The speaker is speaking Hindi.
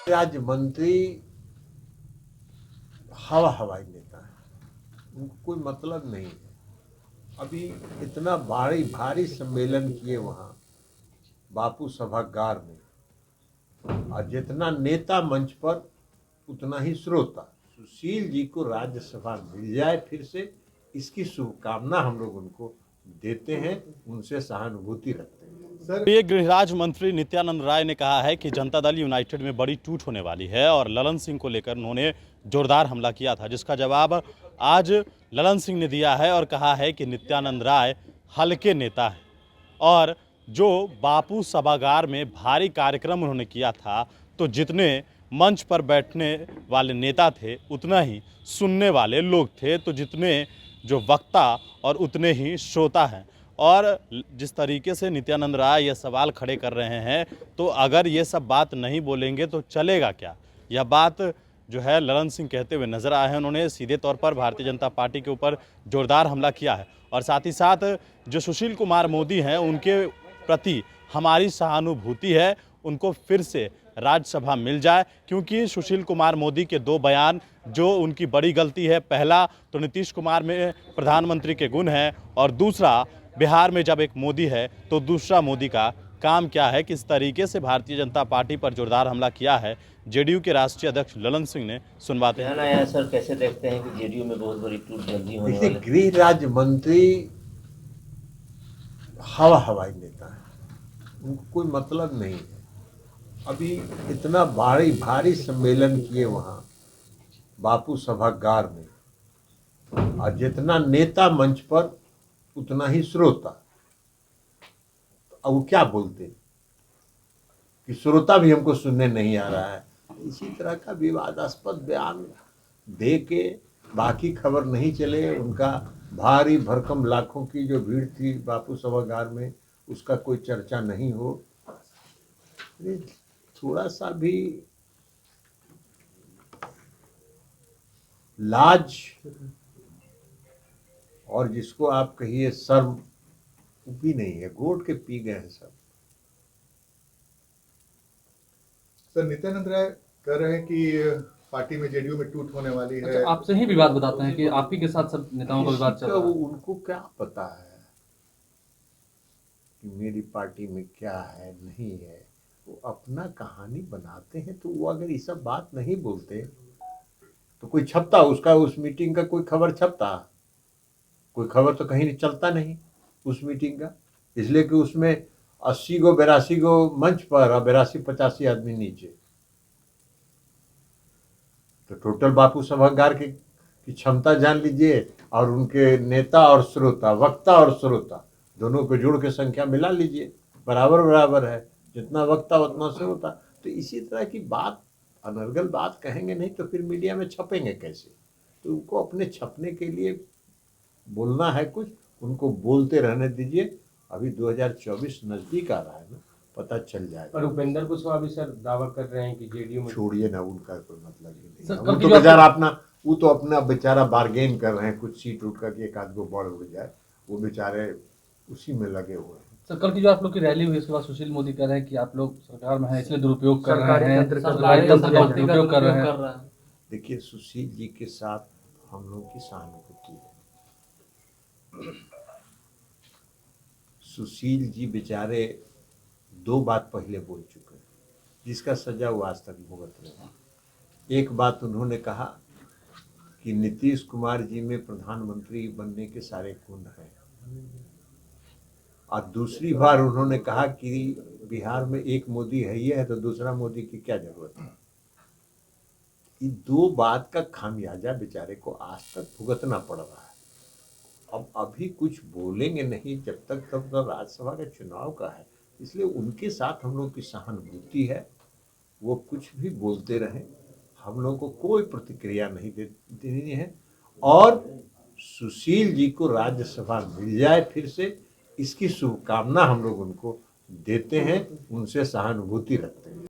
राज्य मंत्री हवाई नेता है, उनको कोई मतलब नहीं है। अभी इतना भारी सम्मेलन किए वहां बापू सभागार में, और जितना नेता मंच पर उतना ही श्रोता। सुशील जी को राज्यसभा मिल जाए फिर से, इसकी शुभकामना हम लोग उनको देते हैं, उनसे सहानुभूति रखते हैं। ये गृहराज मंत्री नित्यानंद राय ने कहा है कि जनता दल यूनाइटेड में बड़ी टूट होने वाली है और ललन सिंह को लेकर उन्होंने जोरदार हमला किया था, जिसका जवाब आज ललन सिंह ने दिया है और कहा है कि नित्यानंद राय हल्के नेता है और जो बापू सभागार में भारी कार्यक्रम उन्होंने किया था, तो जितने मंच पर बैठने वाले नेता थे उतना ही सुनने वाले लोग थे, तो जितने जो वक्ता और उतने ही श्रोता हैं। और जिस तरीके से नित्यानंद राय ये सवाल खड़े कर रहे हैं, तो अगर ये सब बात नहीं बोलेंगे तो चलेगा क्या, यह बात जो है ललन सिंह कहते हुए नजर आए हैं। उन्होंने सीधे तौर पर भारतीय जनता पार्टी के ऊपर जोरदार हमला किया है और साथ ही साथ जो सुशील कुमार मोदी हैं उनके प्रति हमारी सहानुभूति है, उनको फिर से राज्यसभा मिल जाए, क्योंकि सुशील कुमार मोदी के दो बयान जो उनकी बड़ी गलती है, पहला तो नीतीश कुमार में प्रधानमंत्री के गुण हैं और दूसरा बिहार में जब एक मोदी है तो दूसरा मोदी का काम क्या है। किस तरीके से भारतीय जनता पार्टी पर जोरदार हमला किया है जेडीयू के राष्ट्रीय अध्यक्ष ललन सिंह ने, सुनवाते हैं। आया सर, कैसे देखते हैं कि जेडीयू में बहुत बड़ी टूट जल्दी होने वाली है? गृह राज्य मंत्री हवाई नेता है, उनको कोई मतलब नहीं है। अभी इतना भारी सम्मेलन किए वहां बापू सभागार में, और जितना नेता मंच पर उतना ही श्रोता। अब वो क्या बोलते कि श्रोता भी हमको सुनने नहीं आ रहा है। इसी तरह का विवादास्पद बयान दे के बाकी खबर नहीं चले। उनका भारी भरकम लाखों की जो भीड़ थी बापू सभागार में, उसका कोई चर्चा नहीं हो। थोड़ा सा भी लाज और जिसको आप कहिए शर्म भी नहीं है, घोट के पी गए हैं सब। सर, नित्यानंद राय कह रहे हैं कि पार्टी में जेडीयू में टूट होने वाली है। अच्छा, आपसे ही विवाद बताते हैं कि आप ही के साथ सब नेताओं का विवाद चल रहा है। उनको क्या पता है कि मेरी पार्टी में क्या है नहीं है। वो अपना कहानी बनाते हैं, तो वो अगर ये सब बात नहीं बोलते तो कोई छपता उसका, उस मीटिंग का कोई खबर छपता? कोई खबर तो कहीं चलता नहीं उस मीटिंग का, इसलिए कि उसमें 80 गो 82 गो मंच पर और 82-85 आदमी नीचे। तो टोटल बापू सभागार की क्षमता जान लीजिए, और उनके नेता और श्रोता, वक्ता और श्रोता दोनों को जोड़ के संख्या मिला लीजिए, बराबर है। जितना वक्ता उतना श्रोता। तो इसी तरह की बात, अनर्गल बात कहेंगे नहीं तो फिर मीडिया में छपेंगे कैसे? तो उनको अपने छपने के लिए बोलना है कुछ, उनको बोलते रहने दीजिए। अभी 2024 नजदीक आ रहा है ना, पता चल जाएगा। और उपेंद्र कुशवाहा भी सर दावा कर रहे हैं कि जेडीयू में। छोड़िए ना, उनका कोई मतलब ही नहीं। सर, वो तो बेचारा अपना बेचारा बार्गेन कर रहे हैं, कुछ सीट उठ करके एक आध को बढ़ उड़ जाए, वो बेचारे उसी में लगे हुए हैं। सर, कल की जो आप लोग की रैली हुई उसके बाद सुशील मोदी कह रहे हैं कि आप लोग सरकार में हैं इसलिए दुरुपयोग कर रहे हैं, सरकारी तंत्र का दुरुपयोग कर रहे हैं। देखिए, सुशील जी के साथ हम लोग की सहानुभूति है। सुशील जी बेचारे 2 बात पहले बोल चुके हैं, जिसका सजा वो आज तक भुगत रहे हैं। एक बात उन्होंने कहा कि नीतीश कुमार जी में प्रधानमंत्री बनने के सारे गुण हैं, और दूसरी बार उन्होंने कहा कि बिहार में एक मोदी है ही है, तो दूसरा मोदी की क्या जरूरत है। ये 2 बात का खामियाजा बेचारे को आज तक भुगतना पड़ रहा है। अब अभी कुछ बोलेंगे नहीं जब तक, तब तो राज्यसभा का चुनाव का है, इसलिए उनके साथ हम लोग की सहानुभूति है। वो कुछ भी बोलते रहें, हम लोग को कोई प्रतिक्रिया नहीं देनी है। और सुशील जी को राज्यसभा मिल जाए फिर से, इसकी शुभकामना हम लोग उनको देते हैं, उनसे सहानुभूति रखते हैं।